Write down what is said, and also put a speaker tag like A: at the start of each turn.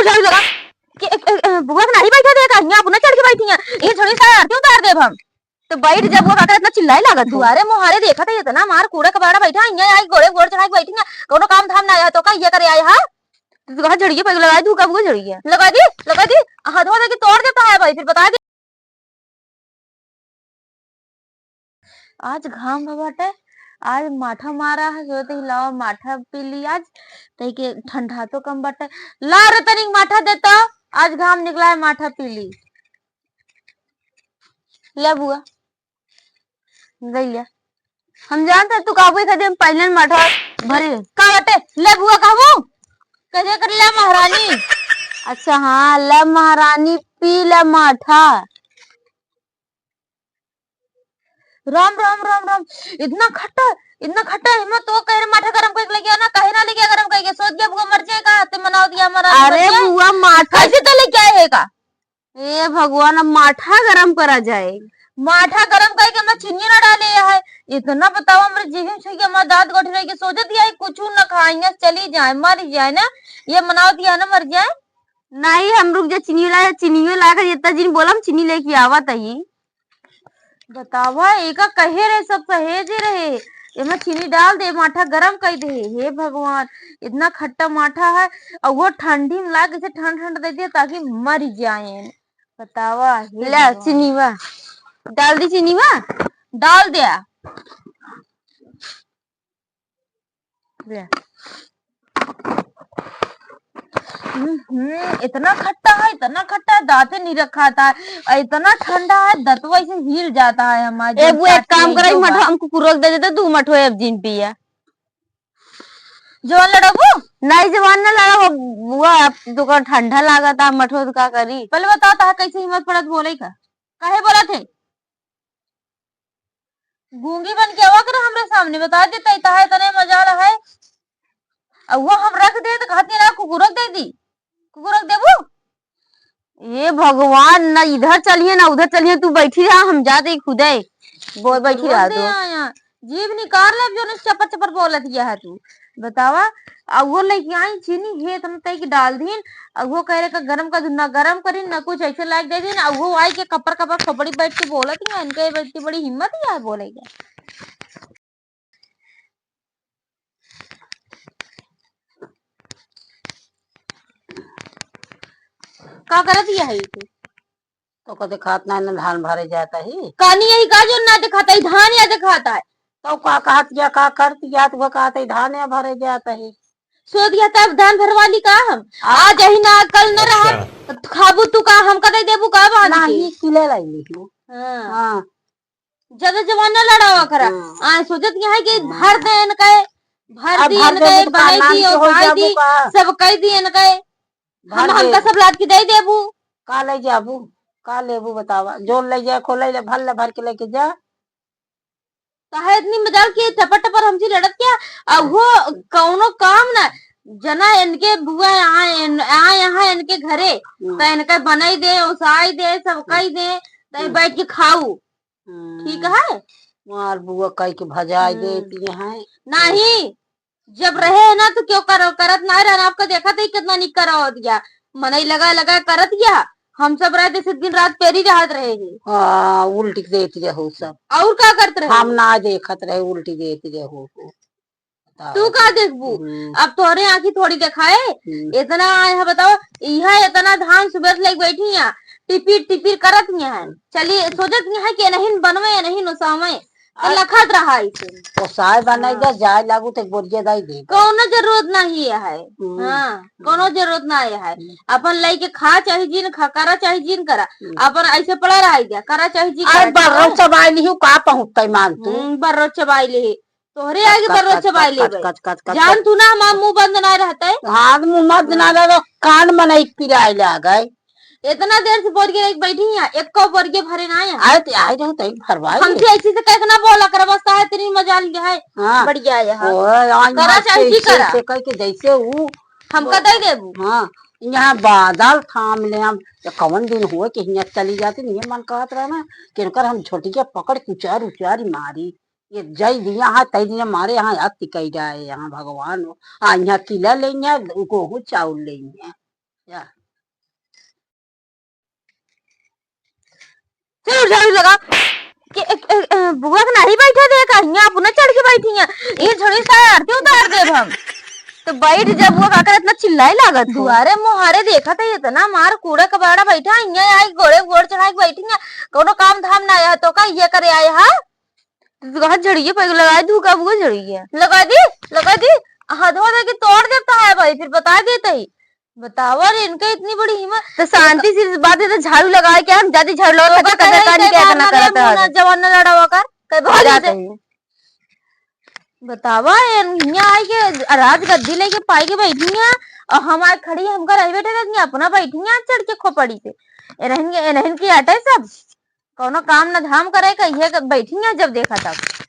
A: झाड़ू लगा बुआ के नहीं बैठा देगा यहाँ अपना चढ़ के बैठी है ये थोड़ी सा आरती उतार दे हम तो बैठ जब वो काका इतना चिल्लाए लागत दुआरे मुहारे देखा था इतना मार कूड़ा कबाड़ा बैठा यहाँ आई घोड़े घोड़ चढ़ा के बैठी है कोनो काम धाम ना आया तो का ये करे आया हा तो कहा झड़िए पग लगा दी कब झड़िए लगा दी हाथों से तोड़ देता है भाई फिर बता दे आज घाम बाटे आज माठा मारा है सोते हिलाओ माठा पी ली आज तई के ठंडा तो कम बाटे ला रे तनिक माठा देता आज घाम निकला है माठा पी ली ले बुआ ले लिया हम जानते तू काबू खाते हम पहले माठा भरे का बटे ले बुआ काबू कैसे कर ले महारानी अच्छा हाँ ले महारानी पी ले माठा राम राम राम राम इतना खट्टा हिम्मत तो कह रहे माठा गरम करके लेके आना कहे ना लेके गरम करके सोच गया बुआ मर जाएगा ते मनाओ दिया हमारा अरे बुआ माठा कैसे तो लेके आएगा ए भगवान माठा गरम करा जाए माठा गरम करके मैं चीनी ना डाले है इतना बताओ हमारे जीवन से हमारे दांत गठ रहे सोचे दिया कुछ न खाएंगे चली जाए मर जाए ना ये मनाओ दिया ना मर जाए नहीं हम रुक जाए चीनी ला कर इतना जिन बोला हम चीनी लेके आवा तही बतावा एक कहे रहे सब सहेजे रहे ये मैं चीनी डाल दे माठा गरम कर दे हे भगवान इतना खट्टा माठा है और वो ठंडी में ला के ठंड दे दिया ताकि मर जाए बतावा ले चीनी वा डाल दी चीनी वा डाल दिया इतना खट्टा दांत नहीं रखा था इतना ठंडा है दतवा से हिल जाता है हमारे एक काम करे मठो हमको कुरक दे देते तू मठो अब जिन पिया जवान लड़ाबू नहीं जवान ना लड़ा बुआ दुकान ठंडा लगा था मठो तो का करी पहले बताओ ता कैसे हिम्मत पड़त बोले का काहे बोला थे गूंगी बन के आवा कर हमरे सामने बता देता इतना है तने मजा रहा है अब वो हम रख दे तो कहती ना कुकुरक दे दी कुकुरक देबू ये भगवान ना इधर चलिए ना उधर चलिए तू बैठी रहा हम जाते खुदे बहुत बैठी रहा तू जीभ निकाल ले जो चपर चपर बोलत किया है तू बतावा अब वो लेके आई चीनी हे तुम तय की डाल दीन अब वो कह रहे का गरम का ना गरम करी ना कुछ ऐसे लायक दे दीन अब वो आई के कपर कपर खोपड़ी बैठ के बोलत है इनके बैठ की बड़ी हिम्मत ही है बोलेगा का करत है तू
B: तो कदे खात ना धान भरे जाता ही
A: कानी यही का जो ना दिखाता है धान या दिखाता है
B: तो का कहत या का करती या तो कहते धान या भरे जाता ही
A: सो दिया तब धान भरवाली का हम आज ही ना कल न रहा खाबू तू का हम कदे देबू का बात
B: नहीं किले लाई ली हां
A: ज्यादा जवान न लड़ावा करा आ सोचत है कि भर दे इनके भर दी इनके बनाई दी और खाई दी सब कह दी इनके हम का सब लाद के दे देबू
B: का ले जाबू का लेबू बतावा जो ले जाए खोले ले भर के लेके जा
A: काहे इतनी मजाल की टपर टपर हमसे लड़त क्या अब वो कौनो काम ना जना इनके बुआ यहाँ इनके घरे तो इनके बनाई दे उसाई दे सब कही दे तो बैठ के खाऊ ठीक है
B: मार बुआ कह के भजाई देती है
A: नहीं जब रहे है ना तो क्यों करत ना रहना आपका देखा था कितना नहीं करा दिया मनई लगा करत गया हम सब रात ऐसे दिन रात पेरी रात रहे
B: हाँ उल्टी देती रहो सब
A: और क्या करते रहे
B: हम ना देखत रहे उल्टी देती रहो
A: तू का देखबू अब तोरे आँखी थोड़ी दिखाए इतना है बताओ यह इतना धान सुबह से लेके बैठी है टिपिर करत है चलिए सोचत है कि नहीं बनवे नहीं नुसावे लखत रहा
B: तो साय बनाई जा जाए लागू तो बोरिया दाई दे
A: कोनो जरूरत नहीं है हाँ कोनो जरूरत नहीं है अपन लाई के खा चाहे जीन खा करा चाहे जीन करा अपन ऐसे पड़ा रहा दिया करा चाहे जी
B: अरे बर्रो चबाई ली का पहुंचता मान तू
A: बर्रो चबाई ली तोहरे आगे बर्रो चबाई ले जान तू ना हमारा मुंह बंद ना रहता है
B: हाँ मुंह बंद ना रहा कान में नहीं पिराए ले आ गए
A: इतना देर से बोल के बैठी है एक को बोल के भरे ना
B: आए रहे तो भरवाई
A: हमसे ऐसी से कहना बोला कर बस है तेरी मजा लिया है
B: हाँ
A: बढ़िया है
B: करा चाहिए करा कह के जैसे वो
A: हम का दे देबू
B: हाँ यहाँ बादल थाम ले हम कवन दिन हुए कि यहाँ चली जाती नहीं मन कहत रहा ना कि हम छोटी के पकड़ उचार उचारी मारी ये जय दिया हाँ तय दिन मारे यहाँ याद टिकई जाए यहाँ भगवान यहाँ किला लेंगे गेहूँ चाउल लेंगे जा।
A: चलो झाड़ू लगा बुआ के नहीं बैठे थे कहीं अपना चढ़ के बैठी हैं ये झड़ी सा आरती उतार दे हम तो बैठ जब वो काकर इतना चिल्लाई लागत दुआरे मुहारे देखा था इतना मार कूड़ा कबाड़ा बैठा यहाँ आई गोड़े गोड़ चढ़ा के बैठी हैं कोनो काम धाम ना आया तो का ये करे आए हा तो झड़िए पैग लगा धूका बुआ झड़िए लगा दी हाथ धो के तोड़ देता है भाई फिर बता देते ही बताओ रे इनका इतनी बड़ी हिम्मत तो शांति से बात है तो झाड़ू लगाए क्या हम ज्यादा झाड़ू लगा खचा खचा कानी क्या करना करता है जवान न लड़ा हुआ कर कई भाग जाते हैं बतावा यहाँ आई के राज गद्दी लेके पाई के बैठी हैं और हम आज खड़ी हमका रह बैठे रहती अपना बैठी हैं चढ़ के खोपड़ी पे इन्हन की हटे सब कोनो काम न धाम करे कहिए बैठी हैं जब देखा तब